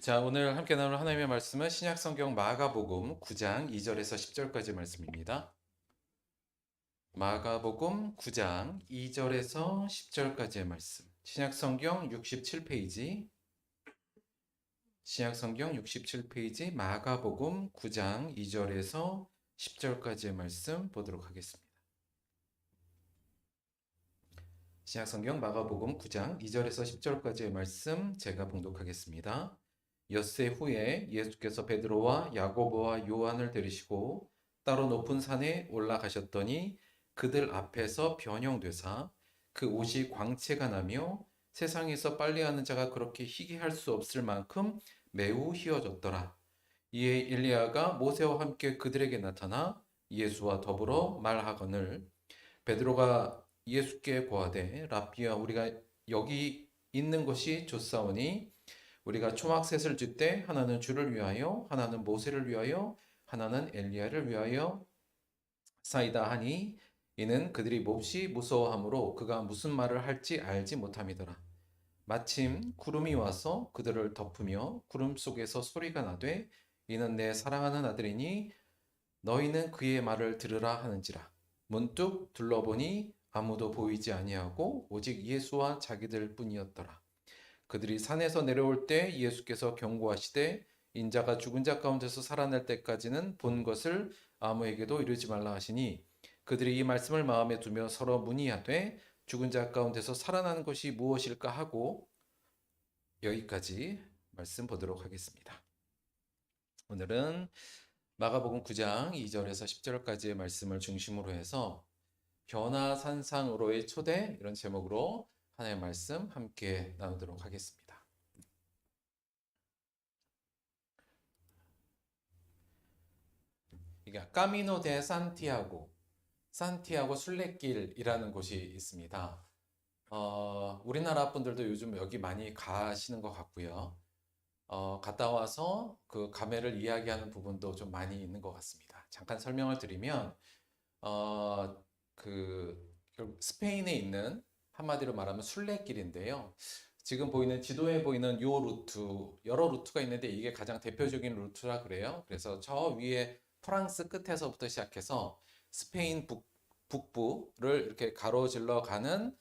자, 오늘 함께 나눌 하나님의 말씀은 신약성경 마가복음 9장 2절에서 10절까지 말씀입니다. 마가복음 9장 2절에서 10절까지의 말씀. 신약성경 67페이지, 신약성경 67페이지 마가복음 9장 2절에서 10절까지의 말씀 보도록 하겠습니다. 신약성경 마가복음 9장 2절에서 10절까지의 말씀 제가 봉독하겠습니다. 엿새 후에 예수께서 베드로와 야고보와 요한을 데리시고 따로 높은 산에 올라가셨더니 그들 앞에서 변형되사 그 옷이 광채가 나며 세상에서 빨래하는 자가 그렇게 희게 할 수 없을 만큼 매우 희어졌더라. 이에 엘리야가 모세와 함께 그들에게 나타나 예수와 더불어 말하거늘 베드로가 예수께 고하되 랍비야 우리가 여기 있는 것이 좋사오니 우리가 초막셋을 쥘때 하나는 주를 위하여 하나는 모세를 위하여 하나는 엘리야를 위하여 사이다 하니 이는 그들이 몹시 무서워하므로 그가 무슨 말을 할지 알지 못함이더라. 마침 구름이 와서 그들을 덮으며 구름 속에서 소리가 나되 이는 내 사랑하는 아들이니 너희는 그의 말을 들으라 하는지라. 문득 둘러보니 아무도 보이지 아니하고 오직 예수와 자기들 뿐이었더라. 그들이 산에서 내려올 때 예수께서 경고하시되 인자가 죽은 자 가운데서 살아날 때까지는 본 것을 아무에게도 이르지 말라 하시니 그들이 이 말씀을 마음에 두며 서로 문의하되 죽은 자 가운데서 살아나는 것이 무엇일까 하고 여기까지 말씀 보도록 하겠습니다. 오늘은 마가복음 9장 2절에서 10절까지의 말씀을 중심으로 해서 변화산상으로의 초대 이런 제목으로 하나님의 말씀 함께 나누도록 하겠습니다. 이게 까미노 데 산티아고 순례길이라는 곳이 있습니다. 우리나라 분들도 요즘 여기 많이 가시는 것 같고요. 갔다 와서 그 감회를 이야기하는 부분도 좀 많이 있는 것 같습니다. 잠깐 설명을 드리면 스페인에 있는 한마디로 말하면 순례길인데요. 지금 보이는 지도에 보이는 요 루트, 여러 루트가 있는데 이게 가장 대표적인 루트라 그래요. 그래서 저 위에 프랑스 끝에서부터 시작해서 스페인 북부를 이렇게 가로질러 가는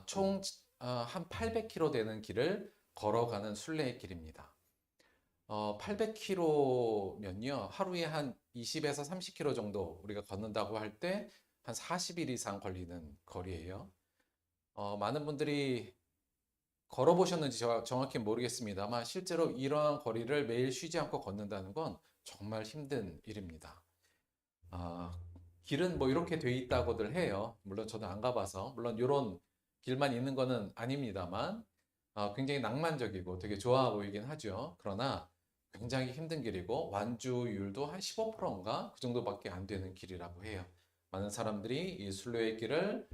총 한 800km 되는 길을 걸어가는 순례의 길입니다. 800km면요, 하루에 한 20에서 30km 정도 우리가 걷는다고 할 때 한 40일 이상 걸리는 거리예요. 많은 분들이 걸어보셨는지 정확히 모르겠습니다만 실제로 이러한 거리를 매일 쉬지 않고 걷는다는 건 정말 힘든 일입니다. 길은 뭐 이렇게 돼 있다고들 해요. 물론 저는 안 가봐서 물론 이런 길만 있는 거는 아닙니다만 굉장히 낭만적이고 되게 좋아 보이긴 하죠. 그러나 굉장히 힘든 길이고 완주율도 한 15%인가 그 정도밖에 안 되는 길이라고 해요. 많은 사람들이 이 순례의 길을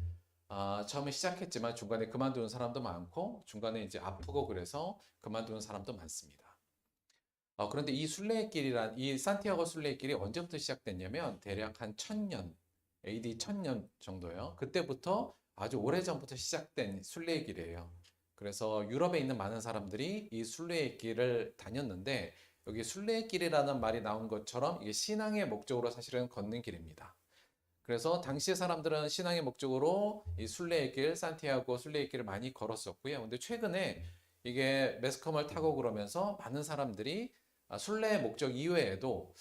처음에 시작했지만 중간에 그만두는 사람도 많고 중간에 이제 아프고 그래서 그만두는 사람도 많습니다. 그런데 이 산티아고 순례의 길이 언제부터 시작됐냐면 대략 한 1000년, AD 1000년 정도요. 그때부터 아주 오래전부터 시작된 순례의 길이에요. 그래서 유럽에 있는 많은 사람들이 이 순례의 길을 다녔는데 여기 순례의 길이라는 말이 나온 것처럼 이게 신앙의 목적으로 사실은 걷는 길입니다. 그래서 당시 사람들은 신앙의 목적으로 이 순례의 길, 산티아고 순례의 길을 많이 걸었었고요. 근데 최근에 이게 매스컴을 타고 그러면서 많은 사람들이 순례의 목적 이외에도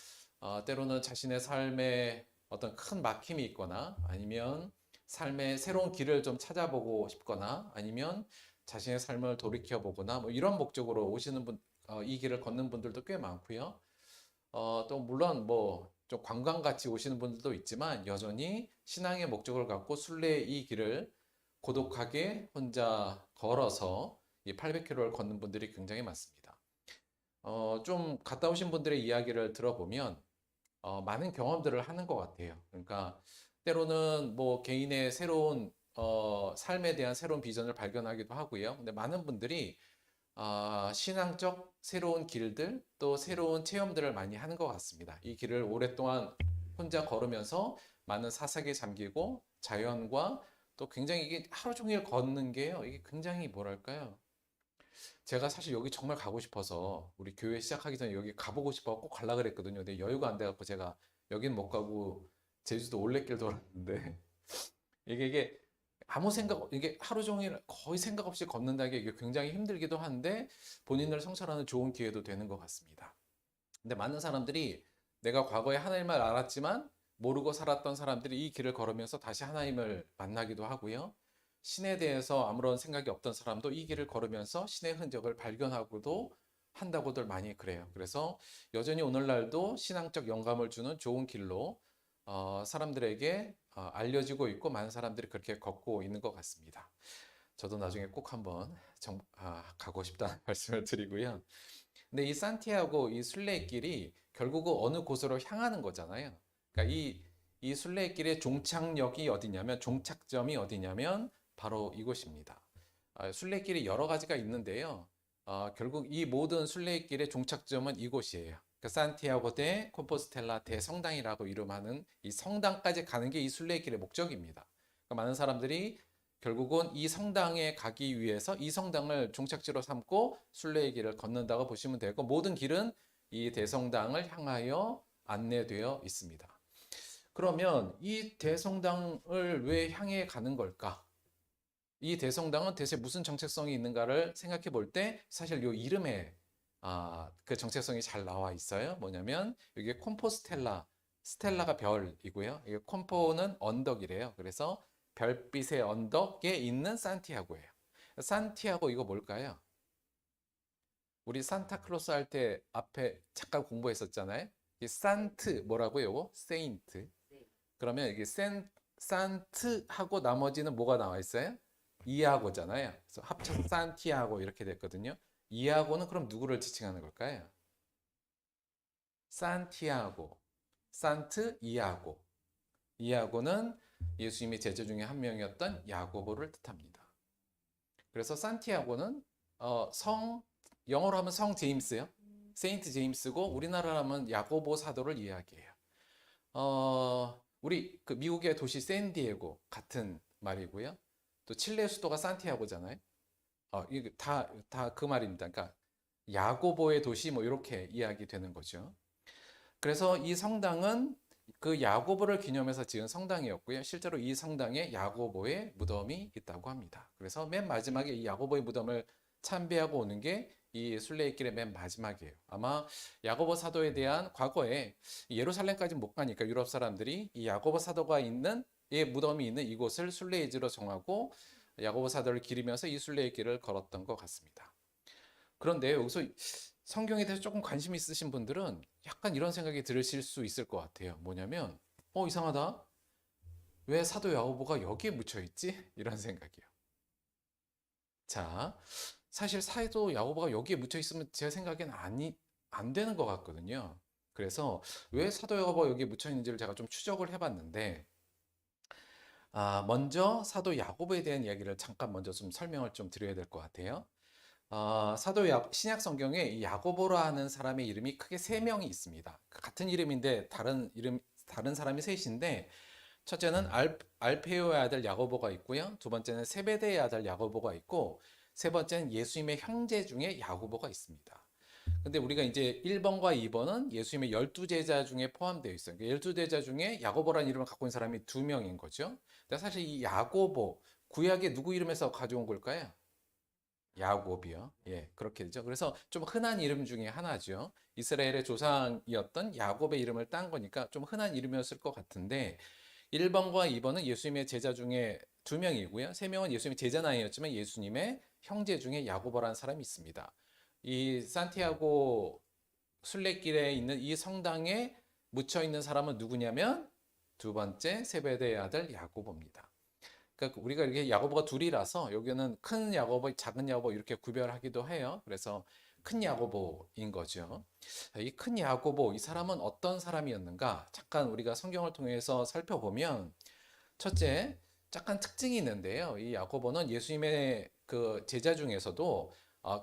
때로는 자신의 삶에 어떤 큰 막힘이 있거나 아니면 삶의 새로운 길을 좀 찾아보고 싶거나 아니면 자신의 삶을 돌이켜 보거나 뭐 이런 목적으로 오시는 이 길을 걷는 분들도 꽤 많고요. 또 물론 뭐 좀 관광같이 오시는 분들도 있지만 여전히 신앙의 목적을 갖고 순례의 이 길을 고독하게 혼자 걸어서 이 800km를 걷는 분들이 굉장히 많습니다. 좀 갔다 오신 분들의 이야기를 들어보면 많은 경험들을 하는 것 같아요. 그러니까 때로는 뭐 개인의 새로운 삶에 대한 새로운 비전을 발견하기도 하고요. 근데 많은 분들이 신앙적 새로운 길들 또 새로운 체험들을 많이 하는 것 같습니다. 이 길을 오랫동안 혼자 걸으면서 많은 사색에 잠기고 자연과 또 굉장히 이게 하루 종일 걷는 게요. 이게 굉장히 뭐랄까요? 제가 사실 여기 정말 가고 싶어서 우리 교회 시작하기 전에 여기 가보고 싶어 꼭 가려고 그랬거든요. 근데 여유가 안 돼갖고 제가 여긴 못 가고 제주도 올레길 돌았는데 이게 아무 생각, 이게 하루 종일 거의 생각 없이 걷는다는 게 이게 굉장히 힘들기도 한데 본인을 성찰하는 좋은 기회도 되는 것 같습니다. 근데 많은 사람들이 내가 과거에 하나님을 알았지만 모르고 살았던 사람들이 이 길을 걸으면서 다시 하나님을 만나기도 하고요. 신에 대해서 아무런 생각이 없던 사람도 이 길을 걸으면서 신의 흔적을 발견하고도 한다고들 많이 그래요. 그래서 여전히 오늘날도 신앙적 영감을 주는 좋은 길로 사람들에게 알려지고 있고 많은 사람들이 그렇게 걷고 있는 것 같습니다. 저도 나중에 꼭 한번 가고 싶다는 말씀을 드리고요. 근데 이 산티아고 이 순례길이 결국은 어느 곳으로 향하는 거잖아요. 그러니까 이 순례길의 종착역이 어디냐면 종착점이 어디냐면 바로 이곳입니다. 순례길이 여러 가지가 있는데요. 결국 이 모든 순례길의 종착점은 이곳이에요. 그 산티아고 대 콤포스텔라 대성당이라고 이름하는 이 성당까지 가는 게 이 순례길의 목적입니다. 그러니까 많은 사람들이 결국은 이 성당에 가기 위해서 이 성당을 종착지로 삼고 순례의 길을 걷는다고 보시면 되고 모든 길은 이 대성당을 향하여 안내되어 있습니다. 그러면 이 대성당을 왜 향해 가는 걸까? 이 대성당은 대체 무슨 정체성이 있는가를 생각해 볼 때 사실 이 이름에 그 정체성이 잘 나와 있어요. 뭐냐면 여기 콤포스텔라, 스텔라가 별이고요. 이게 콤포는 언덕이래요. 그래서 별빛의 언덕에 있는 산티아고예요. 산티아고 이거 뭘까요? 우리 산타클로스 할 때 앞에 잠깐 공부했었잖아요. 이 산트 뭐라고요? 요거? 세인트. 그러면 이게 산트 하고 나머지는 뭐가 나와 있어요? 이아고잖아요. 그래서 합쳐서 산티아고 이렇게 됐거든요. 이아고는 그럼 누구를 지칭하는 걸까요? 산티아고, 산트 이아고. 이아고는 예수님의 제자 중에 한 명이었던 야고보를 뜻합니다. 그래서 산티아고는 영어로 하면 성 제임스요. 세인트 제임스고 우리나라로 하면 야고보 사도를 이야기해요. 우리 그 미국의 도시 샌디에고 같은 말이고요. 또 칠레 수도가 산티아고잖아요. 이게 다 그 말입니다. 그러니까 야고보의 도시 뭐 이렇게 이야기 되는 거죠. 그래서 이 성당은 그 야고보를 기념해서 지은 성당이었고요. 실제로 이 성당에 야고보의 무덤이 있다고 합니다. 그래서 맨 마지막에 이 야고보의 무덤을 참배하고 오는 게 이 순례길의 맨 마지막이에요. 아마 야고보 사도에 대한 과거에 예루살렘까지 못 가니까 유럽 사람들이 이 야고보 사도가 있는 이 무덤이 있는 이곳을 순례의지로 정하고 야고보 사도를 기리면서 이 순례의 길을 걸었던 것 같습니다. 그런데 여기서 성경에 대해서 조금 관심 있으신 분들은 약간 이런 생각이 들으실 수 있을 것 같아요. 뭐냐면, 이상하다. 왜 사도 야고보가 여기에 묻혀 있지? 이런 생각이에요. 자, 사실 사도 야고보가 여기에 묻혀 있으면 제 생각에는 안 되는 것 같거든요. 그래서 왜 사도 야고보가 여기에 묻혀 있는지를 제가 좀 추적을 해봤는데, 먼저 사도 야고보에 대한 이야기를 잠깐 먼저 좀 설명을 좀 드려야 될 것 같아요. 신약 성경에 이 야고보라 하는 사람의 이름이 크게 세 명이 있습니다. 같은 이름인데 다른 사람이 셋인데 첫째는 알페오의 아들 야고보가 있고요. 두 번째는 세베대의 아들 야고보가 있고 세 번째는 예수님의 형제 중에 야고보가 있습니다. 근데 우리가 이제 1번과 2번은 예수님의 12제자 중에 포함되어 있어요. 12제자 중에 야고보라는 이름을 갖고 있는 사람이 2명인 거죠. 근데 사실 이 야고보, 구약의 누구 이름에서 가져온 걸까요? 야곱이요. 예, 그렇게 되죠. 그래서 좀 흔한 이름 중에 하나죠. 이스라엘의 조상이었던 야곱의 이름을 딴 거니까 좀 흔한 이름이었을 것 같은데 1번과 2번은 예수님의 제자 중에 2명이고요. 3명은 예수님의 제자는 아니었지만 예수님의 형제 중에 야고보라는 사람이 있습니다. 이 산티아고 순례길에 있는 이 성당에 묻혀 있는 사람은 누구냐면 두 번째 세베대의 아들 야고보입니다. 그러니까 우리가 이렇게 야고보가 둘이라서 여기는 큰 야고보, 작은 야고보 이렇게 구별하기도 해요. 그래서 큰 야고보인 거죠. 이 큰 야고보, 이 사람은 어떤 사람이었는가? 잠깐 우리가 성경을 통해서 살펴보면 첫째, 약간 특징이 있는데요. 이 야고보는 예수님의 그 제자 중에서도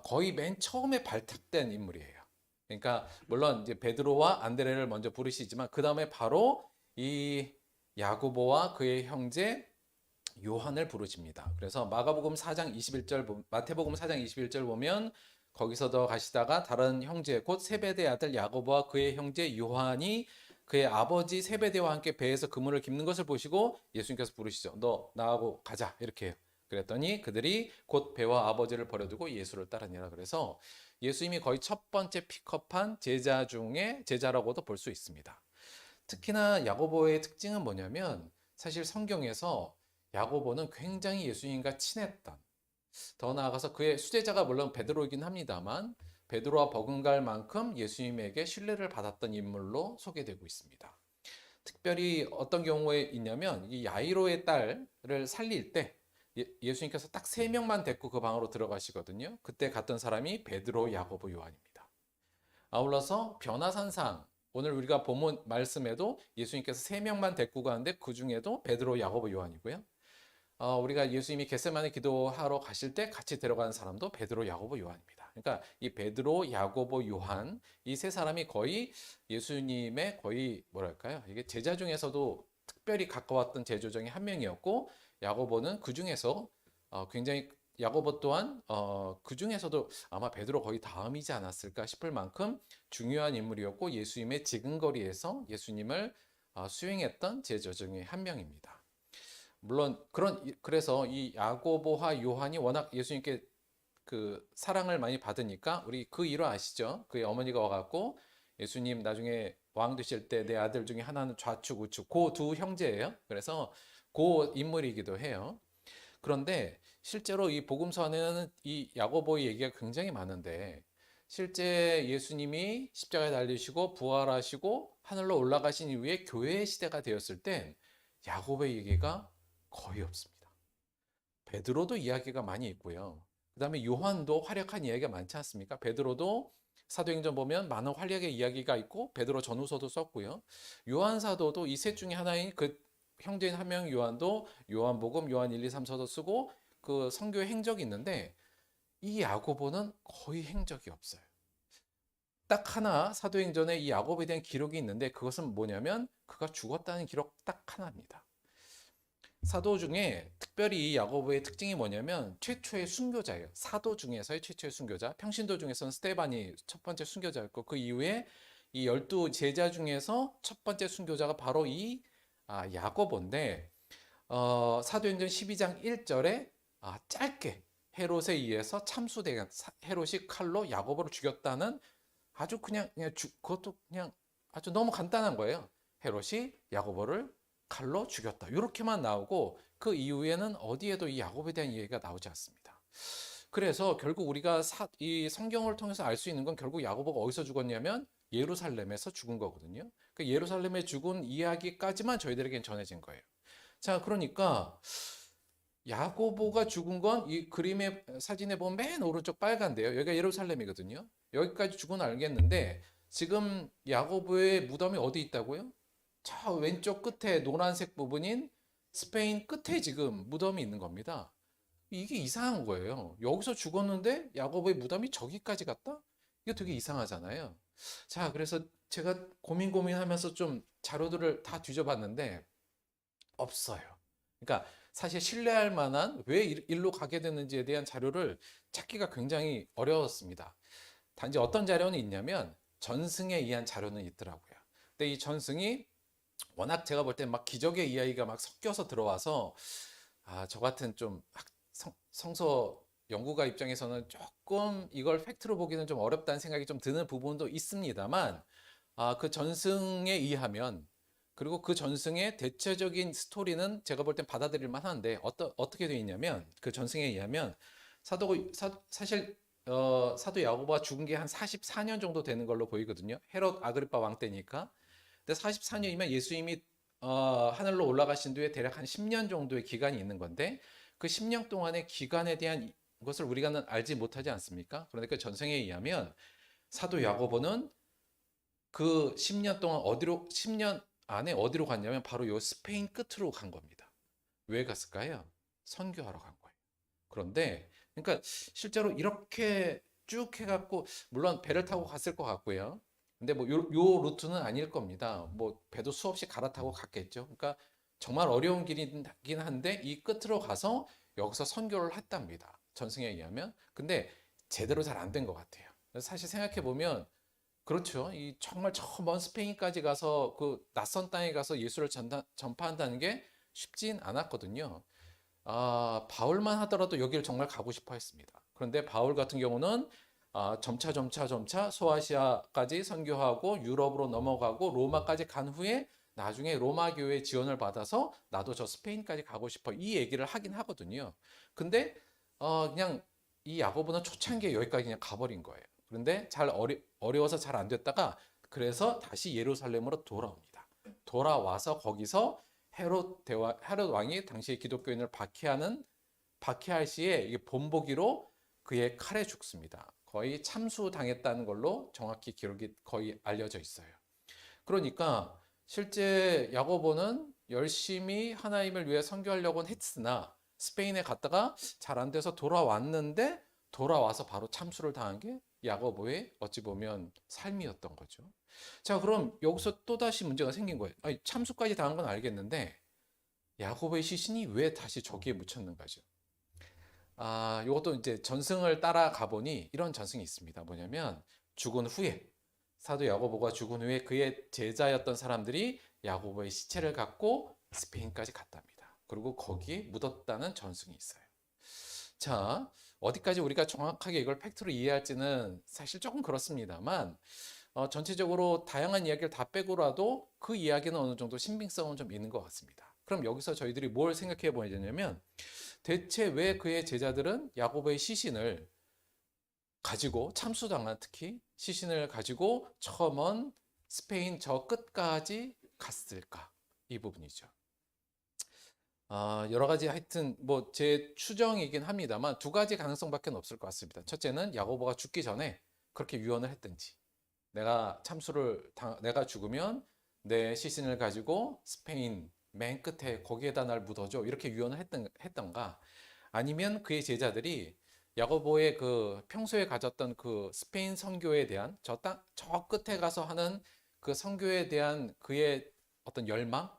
거의 맨 처음에 발탁된 인물이에요. 그러니까 물론 이제 베드로와 안드레를 먼저 부르시지만 그 다음에 바로 이 야고보와 그의 형제 요한을 부르십니다. 그래서 마가복음 4장 21절, 마태복음 4장 21절 보면 거기서 더 가시다가 다른 형제 곧 세베대 아들 야고보와 그의 형제 요한이 그의 아버지 세베대와 함께 배에서 그물을 깁는 것을 보시고 예수님께서 부르시죠. 너 나하고 가자 이렇게 해요. 그랬더니 그들이 곧 배와 아버지를 버려두고 예수를 따르니라. 그래서 예수님이 거의 첫 번째 픽업한 제자 중에 제자라고도 볼 수 있습니다. 특히나 야고보의 특징은 뭐냐면 사실 성경에서 야고보는 굉장히 예수님과 친했던, 더 나아가서 그의 수제자가 물론 베드로이긴 합니다만 베드로와 버금갈 만큼 예수님에게 신뢰를 받았던 인물로 소개되고 있습니다. 특별히 어떤 경우에 있냐면 이 야이로의 딸을 살릴 때 예수님께서 딱 3명만 데리고 그 방으로 들어가시거든요. 그때 갔던 사람이 베드로, 야고보, 요한입니다. 아울러서 변화산상, 오늘 우리가 본문 말씀에도 예수님께서 3명만 데리고 가는데 그 중에도 베드로, 야고보, 요한이고요. 우리가 예수님이 겟세마네 기도하러 가실 때 같이 데려가는 사람도 베드로, 야고보, 요한입니다. 그러니까 이 베드로, 야고보, 요한 이 세 사람이 거의 예수님의 거의 뭐랄까요? 이게 제자 중에서도 특별히 가까웠던 제자 중에 한 명이었고 야고보는 그 중에서 굉장히 야고보 또한 그 중에서도 아마 베드로 거의 다음이지 않았을까 싶을 만큼 중요한 인물이었고 예수님의 지근거리에서 예수님을 수행했던 제자 중에 한 명입니다. 물론 그래서 이 야고보와 요한이 워낙 예수님께 그 사랑을 많이 받으니까 우리 그 일화 아시죠? 그의 어머니가 와갖고 예수님 나중에 왕 되실 때 내 아들 중에 하나는 좌측 우측 그 두 형제예요. 그래서 그 인물이기도 해요. 그런데 실제로 이 복음서 안에는 이 야고보의 얘기가 굉장히 많은데 실제 예수님이 십자가에 달리시고 부활하시고 하늘로 올라가신 이후에 교회의 시대가 되었을 땐 야고보의 얘기가 거의 없습니다. 베드로도 이야기가 많이 있고요. 그 다음에 요한도 활약한 이야기가 많지 않습니까? 베드로도 사도행전 보면 많은 활약의 이야기가 있고 베드로 전후서도 썼고요. 요한 사도도 이 셋 중에 하나인 그 형제인 한 명 요한도 요한복음, 요한 1, 2, 3서도 쓰고 그 선교의 행적이 있는데 이 야고보는 거의 행적이 없어요. 딱 하나 사도행전에 이 야고보에 대한 기록이 있는데 그것은 뭐냐면 그가 죽었다는 기록 딱 하나입니다. 사도 중에 특별히 이 야고보의 특징이 뭐냐면 최초의 순교자예요. 사도 중에서의 최초의 순교자. 평신도 중에서는 스데반이 첫 번째 순교자였고 그 이후에 이 12제자 중에서 첫 번째 순교자가 바로 이 야고보인데 사도행전 12장 1절에 짧게 헤롯에 의해서 참수된 헤롯이 칼로 야고보를 죽였다는 아주 그것도 그냥 아주 너무 간단한 거예요. 헤롯이 야고보를 칼로 죽였다. 이렇게만 나오고 그 이후에는 어디에도 이 야곱에 대한 얘기가 나오지 않습니다. 그래서 결국 우리가 이 성경을 통해서 알 수 있는 건 결국 야고보가 어디서 죽었냐면 예루살렘에서 죽은 거거든요. 그 예루살렘에 죽은 이야기까지만 저희들에겐 전해진 거예요. 자, 그러니까 야고보가 죽은 건 이 그림의 사진에 보면 맨 오른쪽 빨간데요. 여기가 예루살렘이거든요. 여기까지 죽은 알겠는데 지금 야고보의 무덤이 어디 있다고요? 저 왼쪽 끝에 노란색 부분인 스페인 끝에 지금 무덤이 있는 겁니다. 이게 이상한 거예요. 여기서 죽었는데 야고보의 무덤이 저기까지 갔다? 이거 되게 이상하잖아요. 자, 그래서 제가 고민하면서 좀 자료들을 다 뒤져봤는데 없어요. 그러니까 사실 신뢰할 만한 왜 일로 가게 됐는지에 대한 자료를 찾기가 굉장히 어려웠습니다. 단지 어떤 자료는 있냐면 전승에 의한 자료는 있더라고요. 근데 이 전승이 워낙 제가 볼 때 막 기적의 이야기가 막 섞여서 들어와서 저 같은 좀 성서 연구가 입장에서는 조금 이걸 팩트로 보기는 좀 어렵다는 생각이 좀 드는 부분도 있습니다만 그 전승에 의하면 그리고 그 전승의 대체적인 스토리는 제가 볼 땐 받아들일 만한데 어떻게 되어 있냐면 그 전승에 의하면 사실 사도 야고보가 죽은 게 한 44년 정도 되는 걸로 보이거든요. 헤롯 아그리파 왕 때니까. 근데 44년이면 예수님이 하늘로 올라가신 뒤에 대략 한 10년 정도의 기간이 있는 건데 그 10년 동안의 기간에 대한 것을 우리가 알지 못하지 않습니까? 그런데 그 전승에 의하면 사도 야고보는 그 10년 동안 10년 안에 어디로 갔냐면 바로 요 스페인 끝으로 간 겁니다. 왜 갔을까요? 선교하러 간 거예요. 그런데 그러니까 실제로 이렇게 쭉 해갖고 물론 배를 타고 갔을 것 같고요. 근데 뭐 요 루트는 아닐 겁니다. 뭐 배도 수없이 갈아타고 갔겠죠. 그러니까 정말 어려운 길이긴 한데 이 끝으로 가서 여기서 선교를 했답니다. 전승에 의하면. 근데 제대로 잘 안 된 것 같아요. 사실 생각해 보면 그렇죠. 이 정말 저 먼 스페인까지 가서 그 낯선 땅에 가서 예수를 전파한다는 게 쉽진 않았거든요. 바울만 하더라도 여기를 정말 가고 싶어 했습니다. 그런데 바울 같은 경우는 점차 소아시아까지 선교하고 유럽으로 넘어가고 로마까지 간 후에 나중에 로마 교회 지원을 받아서 나도 저 스페인까지 가고 싶어 이 얘기를 하긴 하거든요. 근데 그냥 이 야고보는 초창기에 여기까지 그냥 가버린 거예요. 그런데 어려워서 잘 안 됐다가 그래서 다시 예루살렘으로 돌아옵니다. 돌아와서 거기서 헤롯 왕이 당시 기독교인을 박해할 시에 이게 본보기로 그의 칼에 죽습니다. 거의 참수당했다는 걸로 정확히 기록이 거의 알려져 있어요. 그러니까 실제 야고보는 열심히 하나님을 위해 선교하려고는 했으나 스페인에 갔다가 잘 안 돼서 돌아왔는데 돌아와서 바로 참수를 당한 게 야고보의 어찌 보면 삶이었던 거죠. 자, 그럼 여기서 또다시 문제가 생긴 거예요. 아니, 참수까지 당한 건 알겠는데 야고보의 시신이 왜 다시 저기에 묻혔는가죠? 이것도 이제 전승을 따라가 보니 이런 전승이 있습니다. 뭐냐면 죽은 후에 사도 야고보가 죽은 후에 그의 제자였던 사람들이 야고보의 시체를 갖고 스페인까지 갔답니다. 그리고 거기에 묻었다는 전승이 있어요. 자, 어디까지 우리가 정확하게 이걸 팩트로 이해할지는 사실 조금 그렇습니다만 전체적으로 다양한 이야기를 다 빼고라도 그 이야기는 어느 정도 신빙성은 좀 있는 것 같습니다. 그럼 여기서 저희들이 뭘 생각해 보야 되냐면 대체 왜 그의 제자들은 야고보의 시신을 가지고 참수당한 특히 시신을 가지고 저 먼 스페인 저 끝까지 갔을까? 이 부분이죠. 여러 가지 하여튼 뭐 제 추정이긴 합니다만 두 가지 가능성밖에 없을 것 같습니다. 첫째는 야고보가 죽기 전에 그렇게 유언을 했든지 내가 죽으면 내 시신을 가지고 스페인 맨 끝에 거기에다 날 묻어줘 이렇게 유언을 했던가 아니면 그의 제자들이 야고보의 그 평소에 가졌던 그 스페인 선교에 대한 저 끝에 가서 하는 그 선교에 대한 그의 어떤 열망,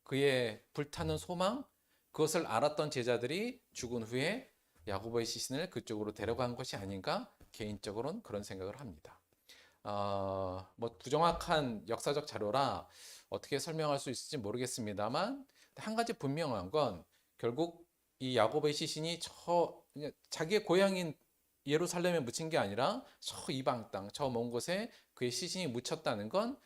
그의 불타는 소망, 그것을 알았던 제자들이 죽은 후에 야고보의 시신을 그쪽으로 데려간 것이 아닌가 개인적으로는 그런 생각을 합니다. 뭐 부정확한 역사적 자료라 어떻게 설명할 수 있을지 모르겠습니다만 한 가지 분명한 건 결국 이 야고보의 시신이 자기의 고향인 예루살렘에 묻힌 게 아니라 저 이방 땅, 저 먼 곳에 그의 시신이 묻혔다는 건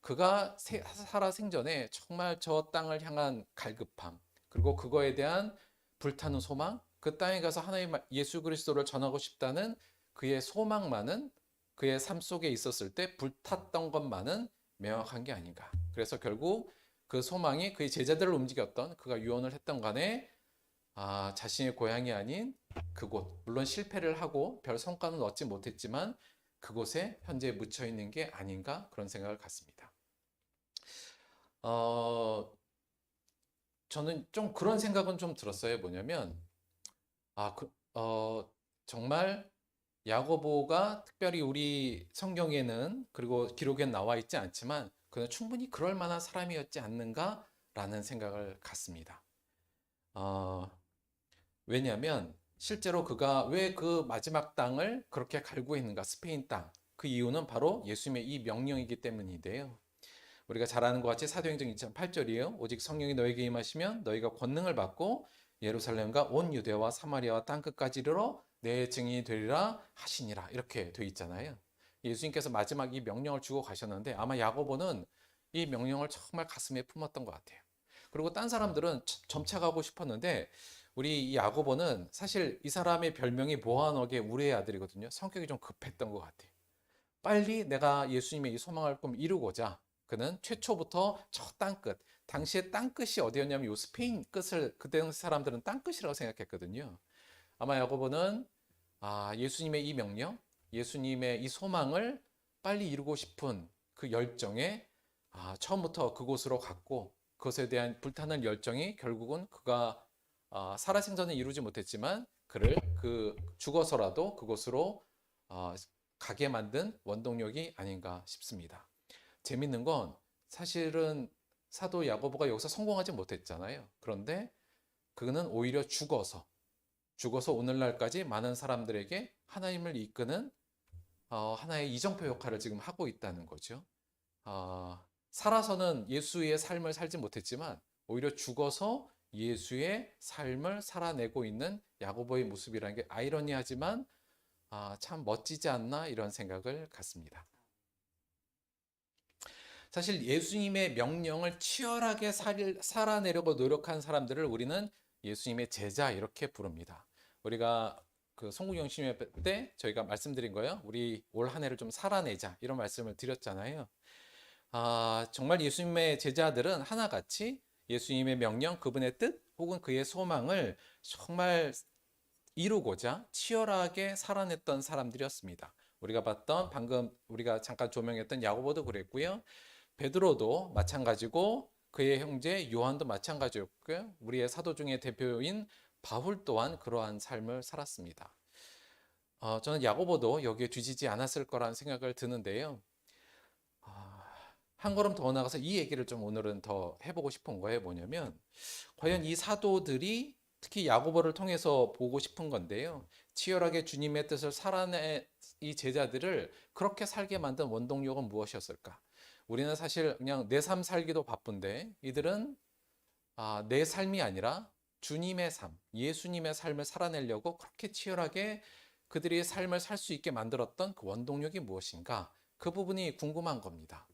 그가 살아 생전에 정말 저 땅을 향한 갈급함, 그리고 그거에 대한 불타는 소망, 그 땅에 가서 하나님 예수 그리스도를 전하고 싶다는 그의 소망만은 그의 삶 속에 있었을 때 불탔던 것만은 명확한 게 아닌가. 그래서 결국 그 소망이 그의 제자들을 움직였던 그가 유언을 했던 간에 자신의 고향이 아닌 그곳, 물론 실패를 하고 별 성과는 얻지 못했지만 그곳에 현재 묻혀 있는 게 아닌가 그런 생각을 갖습니다. 저는 좀 그런 생각은 좀 들었어요. 뭐냐면 정말 야고보가 특별히 우리 성경에는 그리고 기록엔 나와 있지 않지만 그는 충분히 그럴 만한 사람이었지 않는가라는 생각을 갖습니다. 왜냐하면 실제로 그가 왜 그 마지막 땅을 그렇게 갈구했는가, 스페인 땅. 그 이유는 바로 예수님의 이 명령이기 때문인데요. 우리가 잘 아는 것 같이 사도행전 2장8절이에요. 오직 성령이 너에게 임하시면 너희가 권능을 받고 예루살렘과 온 유대와 사마리아와 땅끝까지 이르러 내 증인이 되리라 하시니라. 이렇게 돼 있잖아요. 예수님께서 마지막 이 명령을 주고 가셨는데 아마 야고보는 이 명령을 정말 가슴에 품었던 것 같아요. 그리고 딴 사람들은 점차 가고 싶었는데 우리 이 야고보는 사실 이 사람의 별명이 보아너게 우레의 아들이거든요. 성격이 좀 급했던 것 같아요. 빨리 내가 예수님의 이 소망을 좀 이루고자 그는 최초부터 저 땅끝, 당시에 땅끝이 어디였냐면 요 스페인 끝을 그때 사람들은 땅끝이라고 생각했거든요. 아마 야고보는 예수님의 이 명령, 예수님의 이 소망을 빨리 이루고 싶은 그 열정에 처음부터 그곳으로 갔고 그것에 대한 불타는 열정이 결국은 그가 살아생전에 이루지 못했지만 그를 죽어서라도 그곳으로 가게 만든 원동력이 아닌가 싶습니다. 재밌는 건 사실은 사도 야고보가 여기서 성공하지 못했잖아요. 그런데 그는 오히려 죽어서 오늘날까지 많은 사람들에게 하나님을 이끄는 하나의 이정표 역할을 지금 하고 있다는 거죠. 살아서는 예수의 삶을 살지 못했지만 오히려 죽어서 예수의 삶을 살아내고 있는 야고보의 모습이라는 게 아이러니하지만 참 멋지지 않나 이런 생각을 갖습니다. 사실 예수님의 명령을 치열하게 살아내려고 노력한 사람들을 우리는 예수님의 제자 이렇게 부릅니다. 우리가 그 송구영심회 때 저희가 말씀드린 거예요. 우리 올 한 해를 좀 살아내자 이런 말씀을 드렸잖아요. 정말 예수님의 제자들은 하나같이 예수님의 명령, 그분의 뜻 혹은 그의 소망을 정말 이루고자 치열하게 살아냈던 사람들이었습니다. 우리가 봤던 방금 우리가 잠깐 조명했던 야고보도 그랬고요. 베드로도 마찬가지고 그의 형제 요한도 마찬가지였고요. 우리의 사도 중에 대표인 바울 또한 그러한 삶을 살았습니다. 저는 야고보도 여기에 뒤지지 않았을 거라는 생각을 드는데요. 한 걸음 더 나가서 이 얘기를 좀 오늘은 더 해보고 싶은 거예요. 뭐냐면 과연 이 사도들이 특히 야고보를 통해서 보고 싶은 건데요. 치열하게 주님의 뜻을 살아내 이 제자들을 그렇게 살게 만든 원동력은 무엇이었을까? 우리는 사실 그냥 내 삶 살기도 바쁜데 이들은 내 삶이 아니라 주님의 삶, 예수님의 삶을 살아내려고 그렇게 치열하게 그들이 삶을 살 수 있게 만들었던 그 원동력이 무엇인가? 그 부분이 궁금한 겁니다.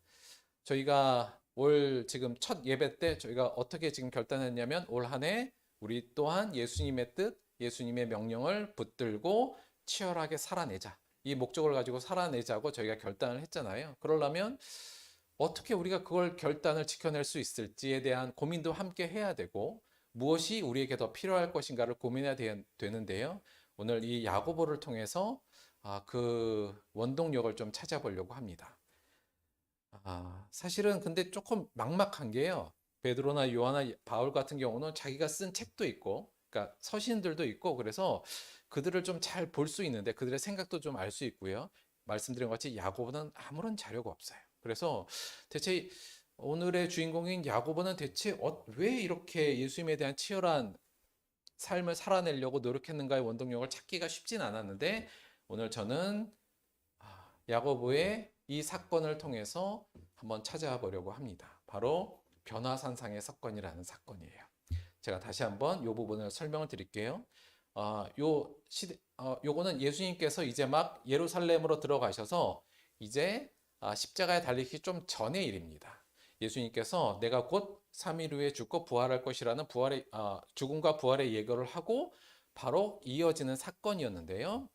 저희가 올 지금 첫 예배 때 저희가 어떻게 지금 결단했냐면 올 한 해 우리 또한 예수님의 뜻, 예수님의 명령을 붙들고 치열하게 살아내자. 이 목적을 가지고 살아내자고 저희가 결단을 했잖아요. 그러려면 어떻게 우리가 그걸 결단을 지켜낼 수 있을지에 대한 고민도 함께 해야 되고 무엇이 우리에게 더 필요할 것인가를 고민해야 되는데요. 오늘 이 야고보를 통해서 그 원동력을 좀 찾아보려고 합니다. 사실은 근데 조금 막막한 게요. 베드로나 요한나 바울 같은 경우는 자기가 쓴 책도 있고, 그러니까 서신들도 있고, 그래서 그들을 좀 잘 볼 수 있는데 그들의 생각도 좀 알 수 있고요. 말씀드린 것 같이 야고보는 아무런 자료가 없어요. 그래서 대체 오늘의 주인공인 야고보는 대체 왜 이렇게 예수님에 대한 치열한 삶을 살아내려고 노력했는가의 원동력을 찾기가 쉽진 않았는데 오늘 저는 야고보의 이 사건을 통해서 한번 찾아보려고 합니다. 바로 변화산상의 사건이라는 사건이에요. 제가 다시 한번 이 부분을 설명을 드릴게요. 요거는 예수님께서 이제 막 예루살렘으로 들어가셔서 이제 십자가에 달리기 좀 전의 일입니다. 예수님께서 내가 곧 3일 후에 죽고 부활할 것이라는 죽음과 부활의 예고를 하고 바로 이어지는 사건이었는데요.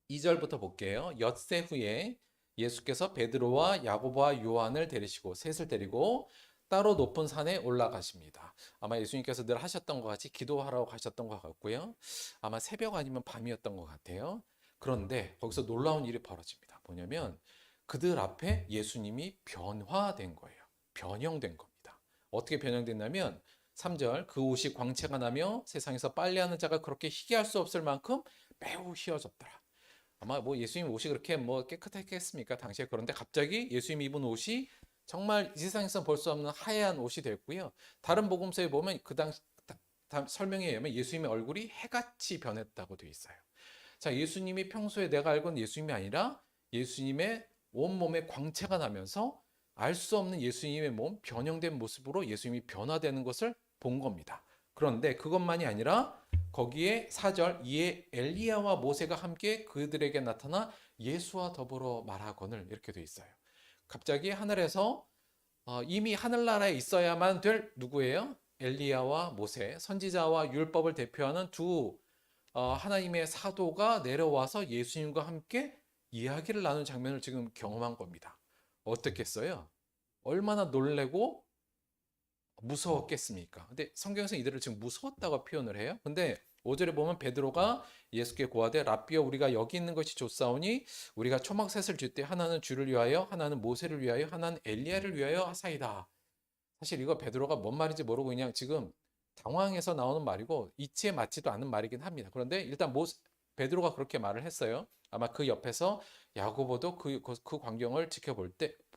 2절부터 볼게요. 엿새 후에 예수께서 베드로와 야고보와 요한을 데리시고 셋을 데리고 따로 높은 산에 올라가십니다. 아마 예수님께서 늘 하셨던 것 같이 기도하러 가셨던 것 같고요. 아마 새벽 아니면 밤이었던 것 같아요. 그런데 거기서 놀라운 일이 벌어집니다. 뭐냐면 그들 앞에 예수님이 변화된 거예요. 변형된 겁니다. 어떻게 변형됐냐면 3절 그 옷이 광채가 나며 세상에서 빨래하는 자가 그렇게 희게 할 수 없을 만큼 매우 희어졌더라. 아마 뭐 예수님 옷이 그렇게 뭐 깨끗했겠습니까? 당시에. 그런데 갑자기 예수님 입은 옷이 정말 이 세상에서 볼 수 없는 하얀 옷이 됐고요. 다른 복음서에 보면 그 당시 설명에 의하면 예수님의 얼굴이 해같이 변했다고 되어 있어요. 자, 예수님이 평소에 내가 알고는 예수님이 아니라 예수님의 온몸에 광채가 나면서 알 수 없는 예수님의 몸, 변형된 모습으로 예수님이 변화되는 것을 본 겁니다. 그런데 그것만이 아니라 거기에 4절 이에 엘리야와 모세가 함께 그들에게 나타나 예수와 더불어 말하거늘 이렇게 돼 있어요. 갑자기 하늘에서 이미 하늘나라에 있어야만 될 누구예요? 엘리야와 모세, 선지자와 율법을 대표하는 두 하나님의 사도가 내려와서 예수님과 함께 이야기를 나눈 장면을 지금 경험한 겁니다. 어떻겠어요? 얼마나 놀래고 무서웠겠습니까? 근데 성경에서 이들을 지금 무서웠다고 표현을 해요. 근데 5절에 보면 베드로가 예수께 고하되 랍비여 우리가 여기 있는 것이 좋사오니 우리가 초막셋을 줄 때 하나는 주를 위하여 하나는 모세를 위하여 하나는 엘리야를 위하여 하사이다. 사실 이거 베드로가 뭔 말인지 모르고 그냥 지금 당황해서 나오는 말이고 이치에 맞지도 않는 말이긴 합니다. 그런데 일단 베드로가 그렇게 말을 했어요. 아마 그 옆에서 야고보도 그 광경을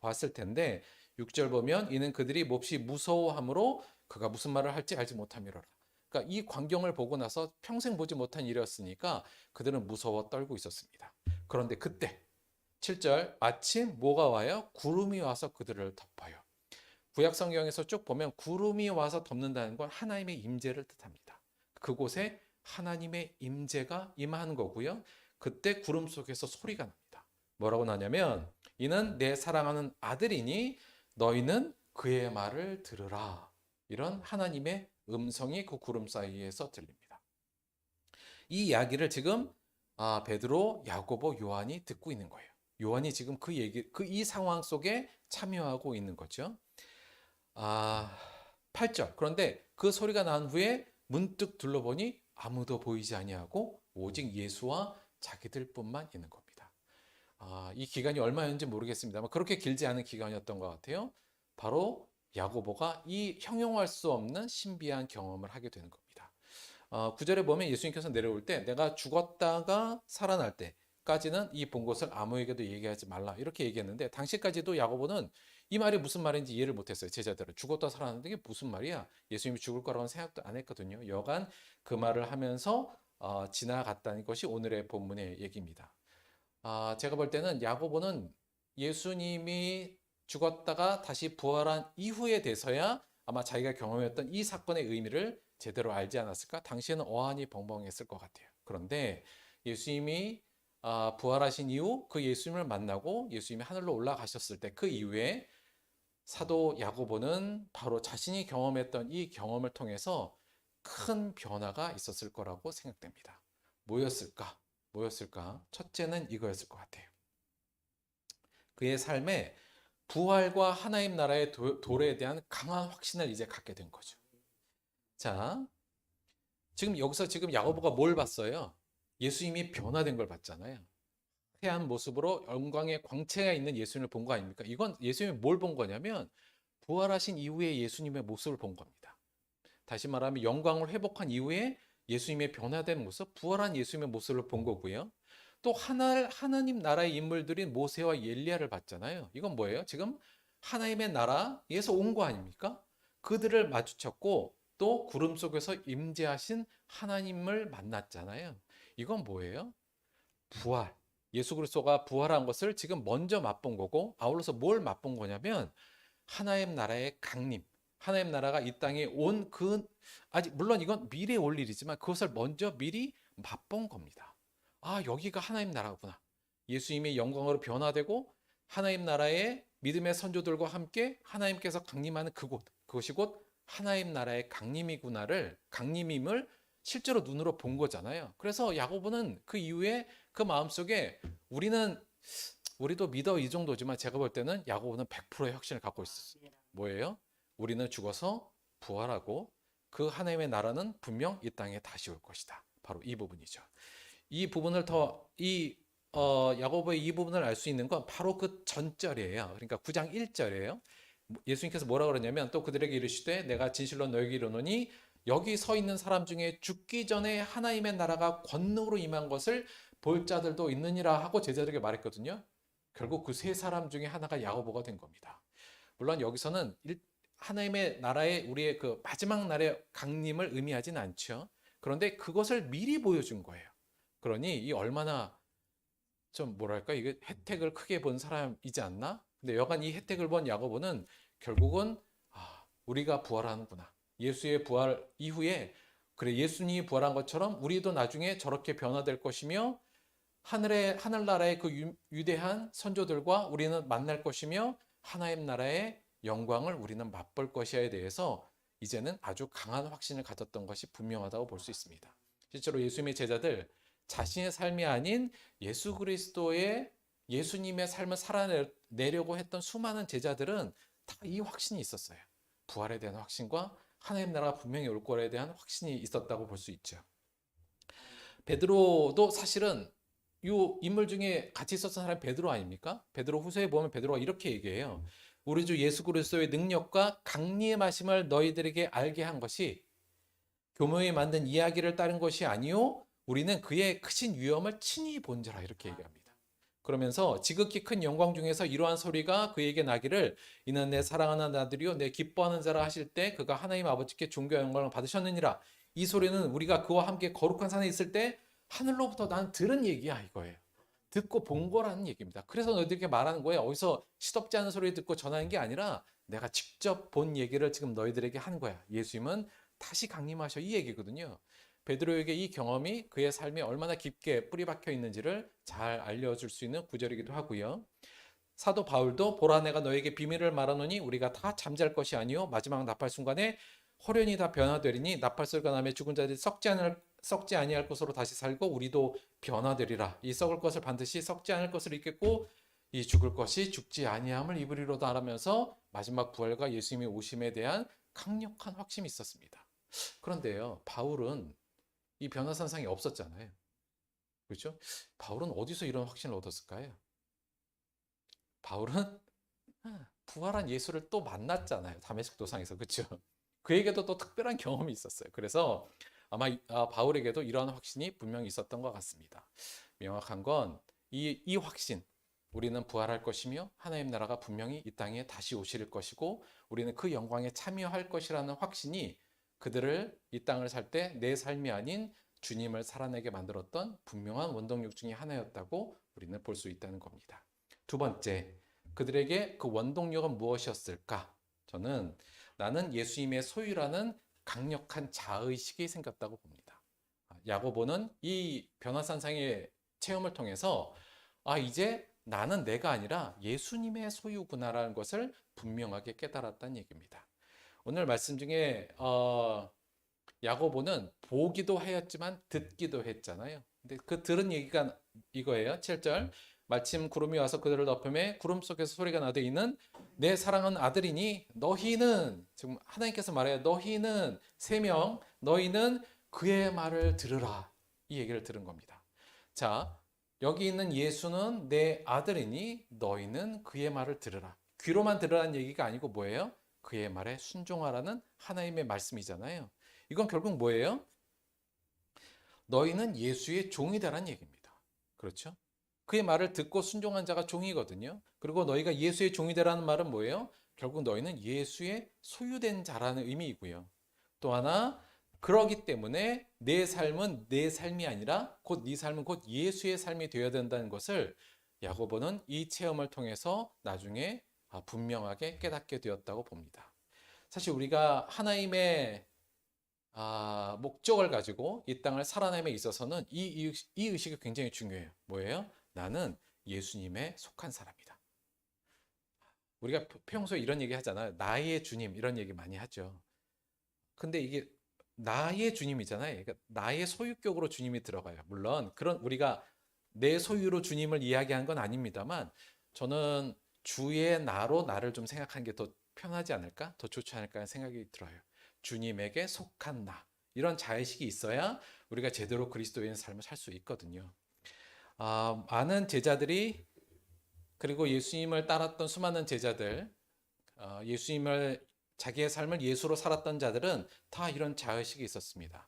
봤을 텐데 6절 보면 이는 그들이 몹시 무서워함으로 그가 무슨 말을 할지 알지 못함이로라. 그러니까 이 광경을 보고 나서 평생 보지 못한 일이었으니까 그들은 무서워 떨고 있었습니다. 그런데 그때 7절 마침 뭐가 와요? 구름이 와서 그들을 덮어요. 구약 성경에서 쭉 보면 구름이 와서 덮는다는 건 하나님의 임재를 뜻합니다. 그곳에 하나님의 임재가 임하는 거고요. 그때 구름 속에서 소리가 납니다. 뭐라고 나냐면 이는 내 사랑하는 아들이니 너희는 그의 말을 들으라. 이런 하나님의 음성이 그 구름 사이에서 들립니다. 이 이야기를 지금 베드로, 야고보, 요한이 듣고 있는 거예요. 요한이 지금 이 상황 속에 참여하고 있는 거죠. 8절. 그런데 그 소리가 난 후에 문득 둘러보니 아무도 보이지 아니하고 오직 예수와 자기들뿐만 있는 겁니다. 이 기간이 얼마였는지 모르겠습니다만 그렇게 길지 않은 기간이었던 것 같아요. 바로 야고보가 이 형용할 수 없는 신비한 경험을 하게 되는 겁니다. 9절에 보면 예수님께서 내려올 때 내가 죽었다가 살아날 때까지는 이 본 것을 아무에게도 얘기하지 말라 이렇게 얘기했는데 당시까지도 야고보는 이 말이 무슨 말인지 이해를 못했어요. 제자들은 죽었다 살아났는데 이게 무슨 말이야? 예수님이 죽을 거라고는 생각도 안 했거든요. 여간 그 말을 하면서 지나갔다는 것이 오늘의 본문의 얘기입니다. 제가 볼 때는 야고보는 예수님이 죽었다가 다시 부활한 이후에 돼서야 아마 자기가 경험했던 이 사건의 의미를 제대로 알지 않았을까? 당시에는 어안이 벙벙했을 것 같아요. 그런데 예수님이 부활하신 이후 그 예수님을 만나고 예수님이 하늘로 올라가셨을 때 그 이후에 사도 야고보는 바로 자신이 경험했던 이 경험을 통해서 큰 변화가 있었을 거라고 생각됩니다. 뭐였을까? 첫째는 이거였을 것 같아요. 그의 삶에 부활과 하나님 나라의 도래에 대한 강한 확신을 이제 갖게 된 거죠. 자, 여기서 야고보가 뭘 봤어요? 예수님이 변화된 걸 봤잖아요. 태한 모습으로 영광의 광채가 있는 예수님을 본 거 아닙니까? 이건 예수님이 뭘 본 거냐면 부활하신 이후에 예수님의 모습을 본 겁니다. 다시 말하면 영광을 회복한 이후에 예수님의 변화된 모습, 부활한 예수님의 모습을 본 거고요. 또 하나님 나라의 인물들인 모세와 엘리야를 봤잖아요. 이건 뭐예요? 지금 하나님의 나라에서 온 거 아닙니까? 그들을 마주쳤고 또 구름 속에서 임재하신 하나님을 만났잖아요. 이건 뭐예요? 부활. 예수 그리스도가 부활한 것을 지금 먼저 맛본 거고 아울러서 뭘 맛본 거냐면 하나님 나라의 강림. 하나님 나라가 이 땅에 온 아직 물론 이건 미래에 올 일이지만 그것을 먼저 미리 맛본 겁니다. 여기가 하나님 나라구나. 예수님의 영광으로 변화되고 하나님 나라의 믿음의 선조들과 함께 하나님께서 강림하는 그것이 곧 하나님 나라의 강림임을 실제로 눈으로 본 거잖아요. 그래서 야고보는 그 이후에 그 마음속에 우리도 믿어 이 정도지만 제가 볼 때는 야고보는 100%의 확신을 갖고 있었어요. 뭐예요? 우리는 죽어서 부활하고 그 하나님의 나라는 분명 이 땅에 다시 올 것이다. 바로 이 부분이죠. 이 부분을 야고보의 이 부분을 알 수 있는 건 바로 그 전절이에요. 그러니까 9장 1절이에요. 예수님께서 뭐라 그러냐면 또 그들에게 이르시되 내가 진실로 너에게 이르노니 여기 서 있는 사람 중에 죽기 전에 하나님의 나라가 권능으로 임한 것을 볼 자들도 있느니라 하고 제자들에게 말했거든요. 결국 그 세 사람 중에 하나가 야고보가 된 겁니다. 물론 여기서는 하나님의 나라의 우리의 그 마지막 날의 강림을 의미하진 않죠. 그런데 그것을 미리 보여준 거예요. 그러니 이 얼마나 좀 뭐랄까 이게 혜택을 크게 본 사람이지 않나? 근데 여간 이 혜택을 본 야고보는 결국은 우리가 부활하는구나. 예수의 부활 이후에 그래 예수님이 부활한 것처럼 우리도 나중에 저렇게 변화될 것이며 하늘나라의 그 위대한 선조들과 우리는 만날 것이며 하나님 나라의 영광을 우리는 맛볼 것이야에 대해서 이제는 아주 강한 확신을 가졌던 것이 분명하다고 볼 수 있습니다. 실제로 예수님의 제자들 자신의 삶이 아닌 예수 그리스도의 예수님의 삶을 살아내려고 했던 수많은 제자들은 다 이 확신이 있었어요. 부활에 대한 확신과 하나님 나라가 분명히 올 거에 대한 확신이 있었다고 볼 수 있죠. 베드로도 사실은 이 인물 중에 같이 있었던 사람이 베드로 아닙니까? 베드로 후서에 보면 베드로가 이렇게 얘기해요. 우리 주 예수 그리스도의 능력과 강림하심을 너희들에게 알게 한 것이 교묘히 만든 이야기를 따른 것이 아니요 우리는 그의 크신 위엄을 친히 본지라 이렇게 얘기합니다. 그러면서 지극히 큰 영광 중에서 이러한 소리가 그에게 나기를 이는 내 사랑하는 아들이요 내 기뻐하는 자라 하실 때 그가 하나님 아버지께 존귀와 영광을 받으셨느니라. 이 소리는 우리가 그와 함께 거룩한 산에 있을 때 하늘로부터 난 들은 얘기야 이거예요. 듣고 본 거라는 얘기입니다. 그래서 너희들에게 말하는 거예요. 어디서 시덥지 않은 소리 듣고 전하는 게 아니라 내가 직접 본 얘기를 지금 너희들에게 한 거야. 예수님은 다시 강림하셔 이 얘기거든요. 베드로에게 이 경험이 그의 삶에 얼마나 깊게 뿌리 박혀 있는지를 잘 알려줄 수 있는 구절이기도 하고요. 사도 바울도 보라 내가 너에게 비밀을 말하노니 우리가 다 잠잘 것이 아니요 마지막 나팔 순간에 홀연히 다 변화되리니 나팔 소리가 나며 죽은 자들이 썩지 아니할 것으로 다시 살고 우리도 변화되리라. 이 썩을 것을 반드시 썩지 않을 것을 입겠고 이 죽을 것이 죽지 아니함을 입으리로다 하면서 마지막 부활과 예수님의 오심에 대한 강력한 확신이 있었습니다. 그런데요, 바울은 이 변화산상이 없었잖아요. 그렇죠? 바울은 어디서 이런 확신을 얻었을까요? 바울은 부활한 예수를 또 만났잖아요. 다메섹 도상에서. 그렇죠? 그에게도 또 특별한 경험이 있었어요. 그래서 아마 바울에게도 이러한 확신이 분명히 있었던 것 같습니다. 명확한 건 이 확신, 우리는 부활할 것이며 하나님 나라가 분명히 이 땅에 다시 오실 것이고 우리는 그 영광에 참여할 것이라는 확신이 그들을 이 땅을 살 때 내 삶이 아닌 주님을 살아내게 만들었던 분명한 원동력 중에 하나였다고 우리는 볼 수 있다는 겁니다. 두 번째, 그들에게 그 원동력은 무엇이었을까? 저는 나는 예수님의 소유라는 강력한 자의식이 생겼다고 봅니다. 야고보는 이 변화산상의 체험을 통해서 이제 나는 내가 아니라 예수님의 소유구나라는 것을 분명하게 깨달았다는 얘기입니다. 오늘 말씀 중에 야고보는 보기도 하였지만 듣기도 했잖아요. 근데 그 들은 얘기가 이거예요. 7절 마침 구름이 와서 그들을 덮음에 구름 속에서 소리가 나되 이는 내 사랑하는 아들이니 너희는 지금 하나님께서 말해요. 너희는 세 명 너희는 그의 말을 들으라. 이 얘기를 들은 겁니다. 자, 여기 있는 예수는 내 아들이니 너희는 그의 말을 들으라. 귀로만 들으라는 얘기가 아니고 뭐예요? 그의 말에 순종하라는 하나님의 말씀이잖아요. 이건 결국 뭐예요? 너희는 예수의 종이 되라는 얘기입니다. 그렇죠? 그의 말을 듣고 순종한 자가 종이거든요. 그리고 너희가 예수의 종이 되라는 말은 뭐예요? 결국 너희는 예수의 소유된 자라는 의미이고요. 또 하나, 그러기 때문에 내 삶은 내 삶이 아니라 곧 네 삶은 곧 예수의 삶이 되어야 된다는 것을 야고보는 이 체험을 통해서 나중에 분명하게 깨닫게 되었다고 봅니다. 사실 우리가 하나님의 목적을 가지고 이 땅을 살아남에 있어서는 이 의식이 굉장히 중요해요. 뭐예요? 나는 예수님에 속한 사람이다. 우리가 평소에 이런 얘기 하잖아요. 나의 주님 이런 얘기 많이 하죠. 근데 이게 나의 주님이잖아요. 그러니까 나의 소유격으로 주님이 들어가요. 물론 그런 우리가 내 소유로 주님을 이야기한 건 아닙니다만 저는 주의 나로 나를 좀 생각하는 게 더 편하지 않을까? 더 좋지 않을까 하는 생각이 들어요. 주님에게 속한 나. 이런 자의식이 있어야 우리가 제대로 그리스도인의 삶을 살 수 있거든요. 많은 제자들이 그리고 예수님을 따랐던 수많은 제자들, 예수님을 자기의 삶을 예수로 살았던 자들은 다 이런 자의식이 있었습니다.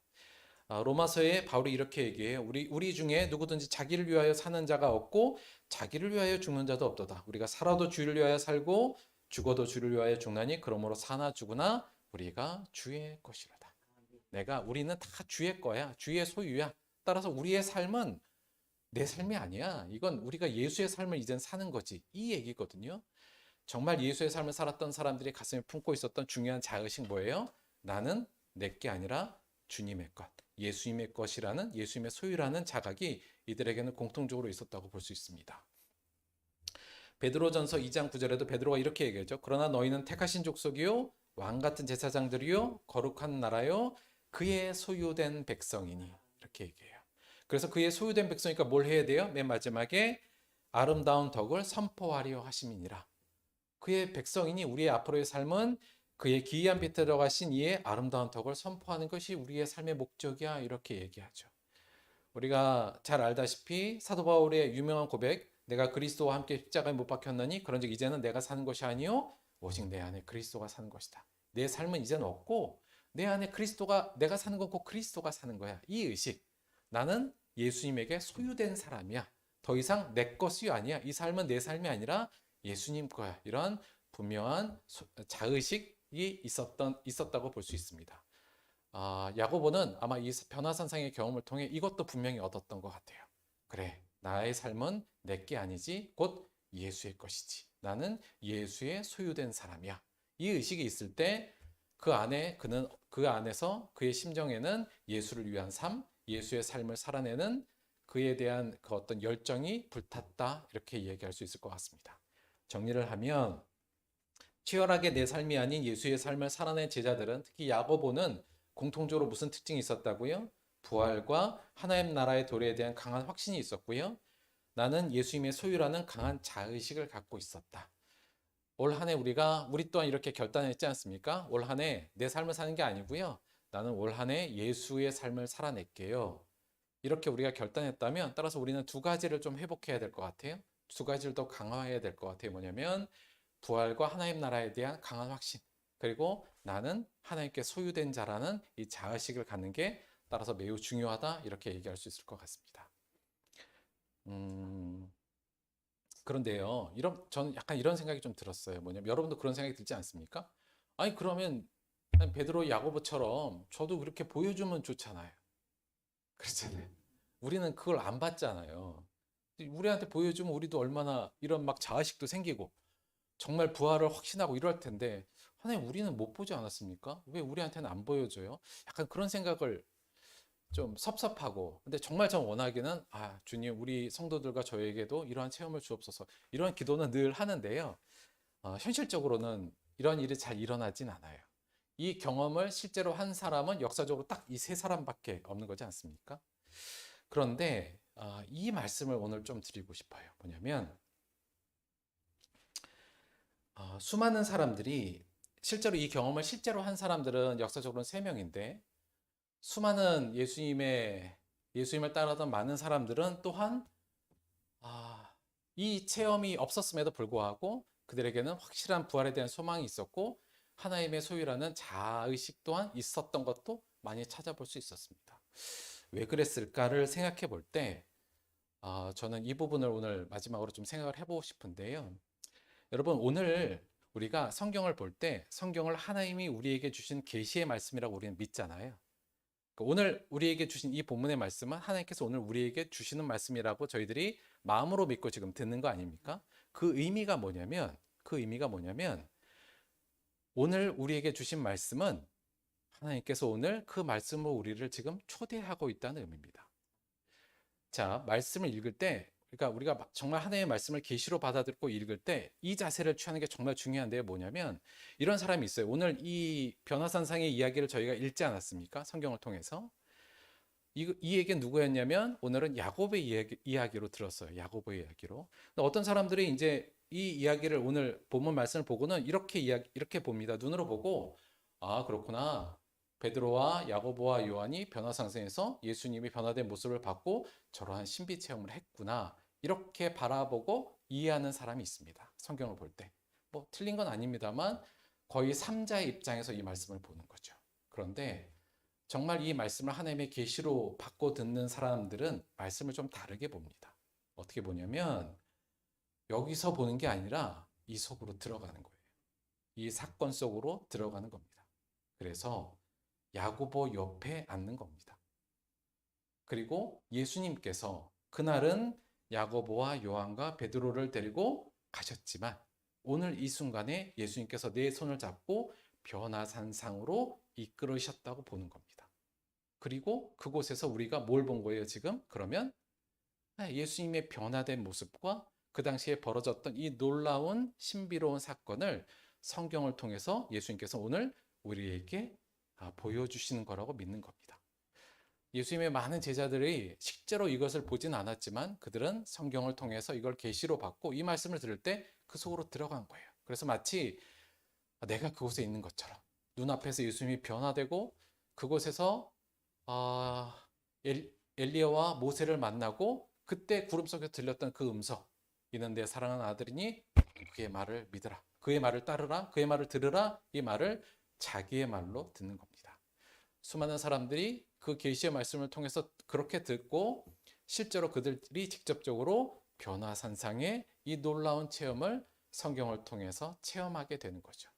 로마서에 바울이 이렇게 얘기해요. 우리 중에 누구든지 자기를 위하여 사는 자가 없고 자기를 위하여 죽는 자도 없도다. 우리가 살아도 주를 위하여 살고 죽어도 주를 위하여 죽나니 그러므로 사나 죽으나 우리가 주의 것이로다. 우리는 다 주의 거야. 주의 소유야. 따라서 우리의 삶은 내 삶이 아니야. 이건 우리가 예수의 삶을 이젠 사는 거지. 이 얘기거든요. 정말 예수의 삶을 살았던 사람들이 가슴에 품고 있었던 중요한 자의식 뭐예요? 나는 내게 아니라 주님의 것, 예수님의 것이라는 예수님의 소유라는 자각이 이들에게는 공통적으로 있었다고 볼 수 있습니다. 베드로전서 2장 9절에도 베드로가 이렇게 얘기하죠. 그러나 너희는 택하신 족속이요 왕 같은 제사장들이요 거룩한 나라요 그의 소유된 백성이니 이렇게 얘기해요. 그래서 그의 소유된 백성이니까 뭘 해야 돼요? 맨 마지막에 아름다운 덕을 선포하려 하심이니라. 그의 백성이니 우리의 앞으로의 삶은 그의 기이한 빛에 들어가신 이의 아름다운 덕을 선포하는 것이 우리의 삶의 목적이야 이렇게 얘기하죠. 우리가 잘 알다시피 사도 바울의 유명한 고백 내가 그리스도와 함께 십자가에 못 박혔나니 그런즉 이제는 내가 사는 것이 아니요 오직 내 안에 그리스도가 사는 것이다. 내 삶은 이제는 없고 내 안에 그리스도가 내가 사는 건 꼭 그리스도가 사는 거야. 이 의식 나는 예수님에게 소유된 사람이야. 더 이상 내 것이 아니야. 이 삶은 내 삶이 아니라 예수님 거야. 이런 분명한 자의식이 있었다고 볼 수 있습니다. 야고보는 아마 이 변화산상의 경험을 통해 이것도 분명히 얻었던 것 같아요. 그래, 나의 삶은 내 게 아니지 곧 예수의 것이지. 나는 예수의 소유된 사람이야. 이 의식이 있을 때 그는 그 안에서 그의 심정에는 예수를 위한 삶, 예수의 삶을 살아내는 그에 대한 그 어떤 열정이 불탔다, 이렇게 이야기할 수 있을 것 같습니다. 정리를 하면 치열하게 내 삶이 아닌 예수의 삶을 살아낸 제자들은, 특히 야고보는 공통적으로 무슨 특징이 있었다고요? 부활과 하나님 나라의 도래에 대한 강한 확신이 있었고요. 나는 예수님의 소유라는 강한 자의식을 갖고 있었다. 올 한 해 우리 또한 이렇게 결단했지 않습니까? 올 한 해 내 삶을 사는 게 아니고요. 나는 올 한 해 예수의 삶을 살아낼게요. 이렇게 우리가 결단했다면 따라서 우리는 두 가지를 좀 회복해야 될 것 같아요. 두 가지를 더 강화해야 될 것 같아요. 뭐냐면 부활과 하나님 나라에 대한 강한 확신, 그리고 나는 하나님께 소유된 자라는 이 자의식을 갖는 게 따라서 매우 중요하다, 이렇게 얘기할 수 있을 것 같습니다. 그런데요, 저는 약간 이런 생각이 좀 들었어요. 뭐냐면 여러분도 그런 생각이 들지 않습니까? 아니 그러면 베드로, 야고보처럼 저도 그렇게 보여주면 좋잖아요. 그렇잖아요. 우리는 그걸 안 받잖아요. 우리한테 보여주면 우리도 얼마나 이런 막 자아식도 생기고 정말 부활을 확신하고 이럴 텐데, 하나님 우리는 못 보지 않았습니까? 왜 우리한테는 안 보여줘요? 약간 그런 생각을 좀 섭섭하고, 근데 정말 전 원하기는 주님 우리 성도들과 저에게도 이러한 체험을 주옵소서, 이런 기도는 늘 하는데요. 현실적으로는 이런 일이 잘 일어나진 않아요. 이 경험을 실제로 한 사람은 역사적으로 딱 이 세 사람밖에 없는 거지 않습니까? 그런데 이 말씀을 오늘 좀 드리고 싶어요. 뭐냐면 수많은 사람들이, 실제로 이 경험을 실제로 한 사람들은 역사적으로는 3명인데, 수많은 예수님을 따르던 많은 사람들은 또한 이 체험이 없었음에도 불구하고 그들에게는 확실한 부활에 대한 소망이 있었고 하나님의 소유라는 자의식 또한 있었던 것도 많이 찾아볼 수 있었습니다. 왜 그랬을까를 생각해 볼 때 저는 이 부분을 오늘 마지막으로 좀 생각을 해보고 싶은데요. 여러분, 오늘 우리가 성경을 볼 때 성경을 하나님이 우리에게 주신 계시의 말씀이라고 우리는 믿잖아요. 오늘 우리에게 주신 이 본문의 말씀은 하나님께서 오늘 우리에게 주시는 말씀이라고 저희들이 마음으로 믿고 지금 듣는 거 아닙니까? 그 의미가 뭐냐면 오늘 우리에게 주신 말씀은 하나님께서 오늘 그 말씀으로 우리를 지금 초대하고 있다는 의미입니다. 자, 말씀을 읽을 때, 그러니까 우리가 정말 하나님의 말씀을 계시로 받아들고 읽을 때 이 자세를 취하는 게 정말 중요한데요. 뭐냐면 이런 사람이 있어요. 오늘 이 변화산상의 이야기를 저희가 읽지 않았습니까? 성경을 통해서. 이 얘기는 누구였냐면 오늘은 야고보의 이야기로 들었어요. 야고보의 이야기로. 어떤 사람들이 이제 이 이야기를, 오늘 본문 말씀을 보고는 이렇게 봅니다. 눈으로 보고 그렇구나. 베드로와 야고보와 요한이 변화상생에서 예수님이 변화된 모습을 받고 저러한 신비 체험을 했구나, 이렇게 바라보고 이해하는 사람이 있습니다. 성경을 볼 때. 뭐 틀린 건 아닙니다만 거의 3자의 입장에서 이 말씀을 보는 거죠. 그런데 정말 이 말씀을 하나님의 계시로 받고 듣는 사람들은 말씀을 좀 다르게 봅니다. 어떻게 보냐면 여기서 보는 게 아니라 이 속으로 들어가는 거예요. 이 사건 속으로 들어가는 겁니다. 그래서 야고보 옆에 앉는 겁니다. 그리고 예수님께서 그날은 야고보와 요한과 베드로를 데리고 가셨지만 오늘 이 순간에 예수님께서 내 손을 잡고 변화산상으로 이끌으셨다고 보는 겁니다. 그리고 그곳에서 우리가 뭘 본 거예요, 지금? 그러면 예수님의 변화된 모습과 그 당시에 벌어졌던 이 놀라운 신비로운 사건을 성경을 통해서 예수님께서 오늘 우리에게 보여주시는 거라고 믿는 겁니다. 예수님의 많은 제자들이 실제로 이것을 보진 않았지만 그들은 성경을 통해서 이걸 계시로 받고 이 말씀을 들을 때 그 속으로 들어간 거예요. 그래서 마치 내가 그곳에 있는 것처럼 눈앞에서 예수님이 변화되고 그곳에서 엘리야와 모세를 만나고 그때 구름 속에서 들렸던 그 음성, 이는 내 사랑하는 아들이니 그의 말을 믿으라, 그의 말을 따르라, 그의 말을 들으라, 이 말을 자기의 말로 듣는 겁니다. 수많은 사람들이 그 계시의 말씀을 통해서 그렇게 듣고 실제로 그들이 직접적으로 변화산상의 이 놀라운 체험을 성경을 통해서 체험하게 되는 거죠.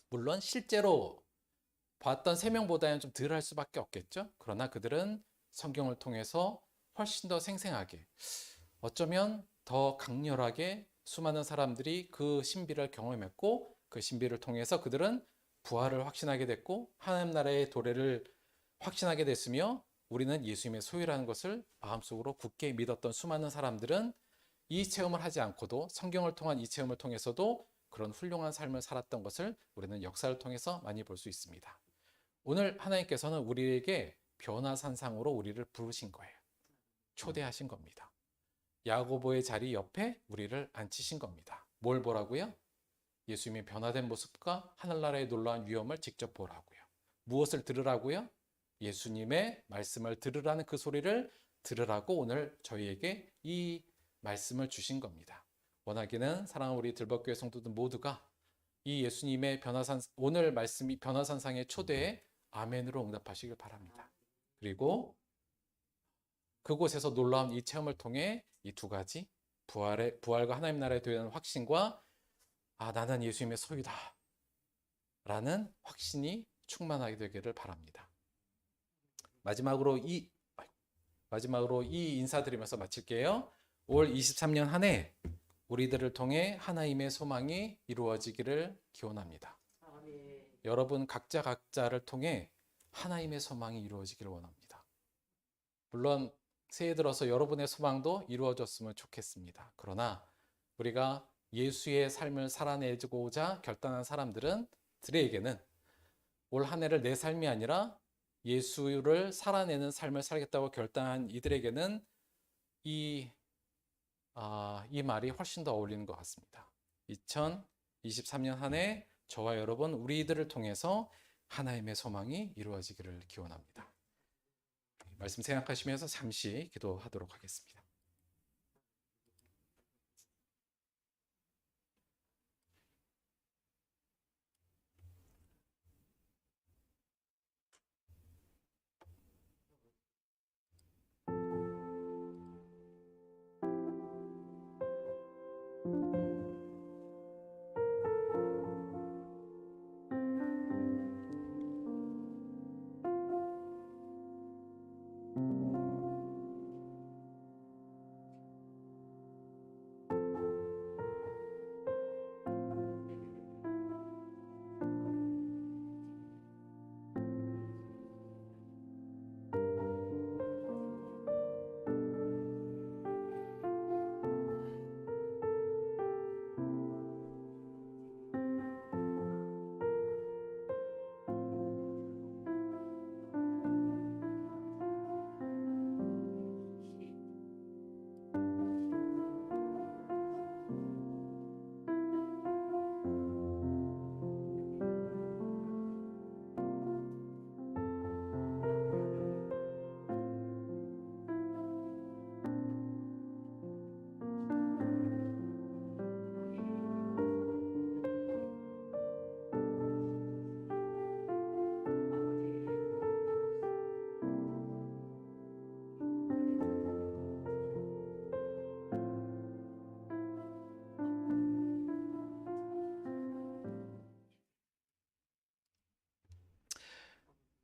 물론 실제로 봤던 3명보다는 좀 덜 할 수밖에 없겠죠. 그러나 그들은 성경을 통해서 훨씬 더 생생하게, 어쩌면 더 강렬하게 수많은 사람들이 그 신비를 경험했고, 그 신비를 통해서 그들은 부활을 확신하게 됐고, 하나님 나라의 도래를 확신하게 됐으며, 우리는 예수님의 소유라는 것을 마음속으로 굳게 믿었던 수많은 사람들은 이 체험을 하지 않고도, 성경을 통한 이 체험을 통해서도 그런 훌륭한 삶을 살았던 것을 우리는 역사를 통해서 많이 볼 수 있습니다. 오늘 하나님께서는 우리에게 변화산상으로 우리를 부르신 거예요. 초대하신 겁니다. 야고보의 자리 옆에 우리를 앉히신 겁니다. 뭘 보라고요? 예수님의 변화된 모습과 하늘나라의 놀라운 위엄을 직접 보라고요. 무엇을 들으라고요? 예수님의 말씀을 들으라는 그 소리를 들으라고 오늘 저희에게 이 말씀을 주신 겁니다. 원하기는 사랑하는 우리 들벅교회 성도들 모두가 이 예수님의 오늘 말씀이 변화산상의 초대에 아멘으로 응답하시길 바랍니다. 그리고 그곳에서 놀라운 이 체험을 통해 이 두 가지, 부활과 하나님 나라에 대한 확신과 나는 예수님의 소유다 라는 확신이 충만하게 되기를 바랍니다. 마지막으로 이 인사드리면서 마칠게요. 올 23년 한 해 우리들을 통해 하나님의 소망이 이루어지기를 기원합니다. 여러분 각자를 통해 하나님의 소망이 이루어지기를 원합니다. 물론 새해 들어서 여러분의 소망도 이루어졌으면 좋겠습니다. 그러나 우리가 예수의 삶을 살아내고자 결단한 사람들에게는 올 한 해를 내 삶이 아니라 예수를 살아내는 삶을 살겠다고 결단한 이들에게는 이 말이 훨씬 더 어울리는 것 같습니다. 2023년 한 해 저와 여러분 우리들을 통해서 하나님의 소망이 이루어지기를 기원합니다. 말씀 생각하시면서 잠시 기도하도록 하겠습니다.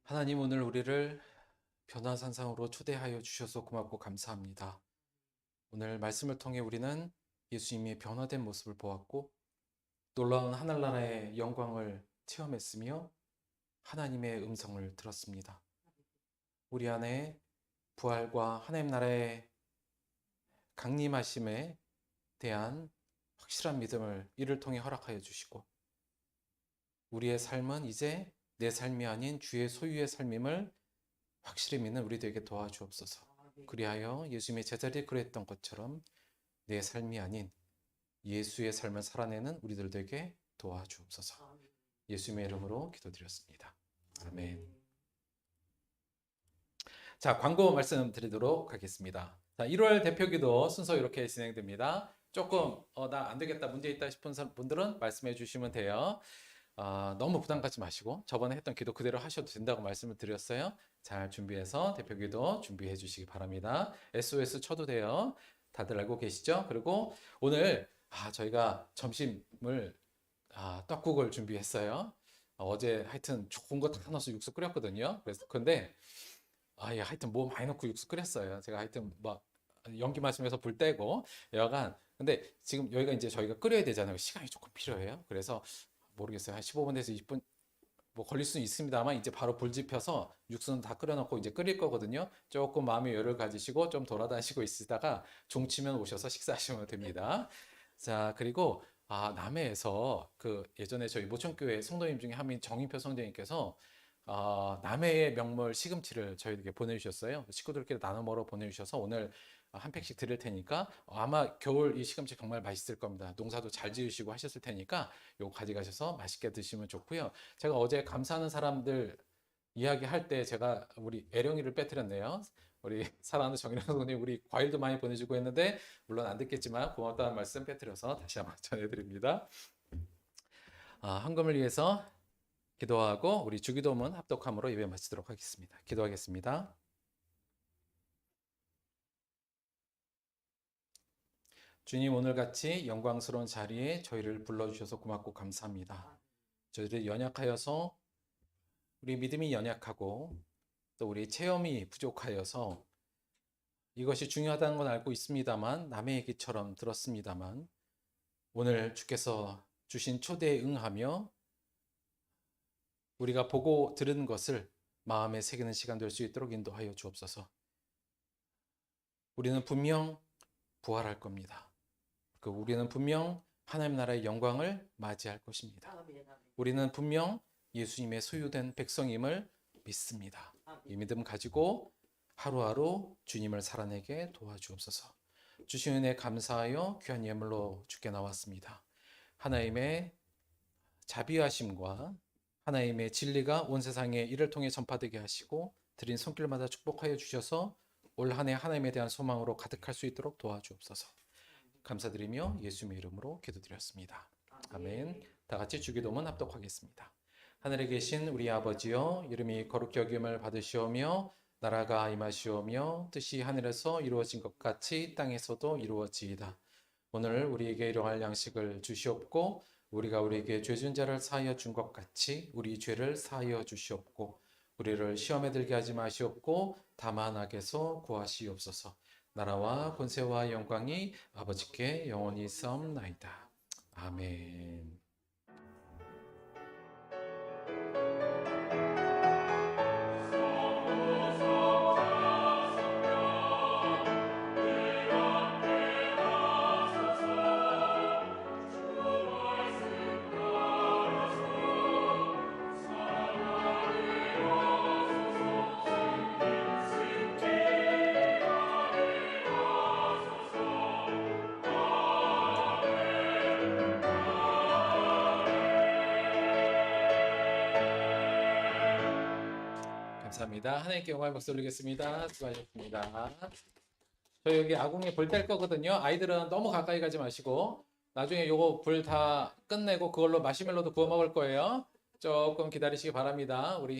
하나님, 오늘 우리를 변화산상으로 초대하여 주셔서 고맙고 감사합니다. 오늘 말씀을 통해 우리는 예수님의 변화된 모습을 보았고 놀라운 하늘나라의 영광을 체험했으며 하나님의 음성을 들었습니다. 우리 안에 부활과 하나님 나라의 강림하심에 대한 확실한 믿음을 이를 통해 허락하여 주시고 우리의 삶은 이제 내 삶이 아닌 주의 소유의 삶임을 확실히 믿는 우리들에게 도와주옵소서. 그리하여 예수님의 제자들이 그랬던 것처럼 내 삶이 아닌 예수의 삶을 살아내는 우리들에게 도와주옵소서. 예수님의 이름으로 기도드렸습니다. 아멘. 자, 광고 말씀드리도록 하겠습니다. 자, 1월 대표기도 순서 이렇게 진행됩니다. 조금 나 안 되겠다, 문제 있다 싶은 분들은 말씀해 주시면 돼요. 너무 부담 갖지 마시고 저번에 했던 기도 그대로 하셔도 된다고 말씀을 드렸어요. 잘 준비해서 대표 기도 준비해 주시기 바랍니다. SOS 쳐도 돼요. 다들 알고 계시죠? 그리고 오늘 저희가 점심을 떡국을 준비했어요. 어제 하여튼 좋은 거 다 넣어서 육수 끓였거든요. 그래서 근데 예, 하여튼 뭐 많이 넣고 육수 끓였어요. 제가 하여튼 막 연기 말씀에서 불 떼고 여간 근데 지금 여기가 이제 저희가 끓여야 되잖아요. 시간이 조금 필요해요. 그래서 모르겠어요. 한 15분에서 20분 뭐 걸릴 수는 있습니다만 이제 바로 불 지펴서 육수는 다 끓여놓고 이제 끓일 거거든요. 조금 마음의 여유를 가지시고 좀 돌아다니시고 있으다가 종치면 오셔서 식사하시면 됩니다. 자, 그리고 남해에서 그 예전에 저희 모천교회 성도님 중에 한 분 정인표 성도님께서 남해의 명물 시금치를 저희에게 보내주셨어요. 식구들끼리 나눠 먹으러 보내주셔서 오늘 한 팩씩 드릴 테니까 아마 겨울 이 시금치 정말 맛있을 겁니다. 농사도 잘 지으시고 하셨을 테니까 요거 가져가셔서 맛있게 드시면 좋고요. 제가 어제 감사하는 사람들 이야기할 때 제가 우리 애령이를 빼뜨렸네요. 우리 사랑하는 정일영 선생님 우리 과일도 많이 보내주고 했는데 물론 안 듣겠지만 고맙다는 말씀 빼뜨려서 다시 한번 전해드립니다. 헌금을 위해서 기도하고 우리 주기도문 합독함으로 예배 마치도록 하겠습니다. 기도하겠습니다. 주님 오늘같이 영광스러운 자리에 저희를 불러주셔서 고맙고 감사합니다. 저희들이 연약하여서 우리 믿음이 연약하고 또 우리 체험이 부족하여서 이것이 중요하다는 건 알고 있습니다만 남의 얘기처럼 들었습니다만 오늘 주께서 주신 초대에 응하며 우리가 보고 들은 것을 마음에 새기는 시간 될 수 있도록 인도하여 주옵소서. 우리는 분명 부활할 겁니다. 우리는 분명 하나님 나라의 영광을 맞이할 것입니다. 우리는 분명 예수님의 소유된 백성임을 믿습니다. 이 믿음 가지고 하루하루 주님을 살아내게 도와주옵소서. 주신 은혜 감사하여 귀한 예물로 주께 나왔습니다. 하나님의 자비하심과 하나님의 진리가 온 세상에 이를 통해 전파되게 하시고 드린 손길마다 축복하여 주셔서 올 한 해 하나님에 대한 소망으로 가득할 수 있도록 도와주옵소서. 감사드리며 예수님의 이름으로 기도드렸습니다. 아멘. 다 같이 주기도문 합독하겠습니다. 하늘에 계신 우리 아버지여, 이름이 거룩히 여김을 받으시오며 나라가 임하시오며 뜻이 하늘에서 이루어진 것 같이 땅에서도 이루어지이다. 오늘 우리에게 일용할 양식을 주시옵고 우리가 우리에게 죄진 자를 사하여 준 것 같이 우리 죄를 사하여 주시옵고 우리를 시험에 들게 하지 마시옵고 다만 악에서 구하시옵소서. 나라와 권세와 영광이 아버지께 영원히 있사옵나이다. 아멘. 감사합니다. 하나님께 영광을 박수 올리겠습니다. 수고하셨습니다. 저 여기 아궁이 불 뗄 거거든요. 아이들은 너무 가까이 가지 마시고 나중에 요거 불 다 끝내고 그걸로 마시멜로도 구워 먹을 거예요. 조금 기다리시기 바랍니다. 우리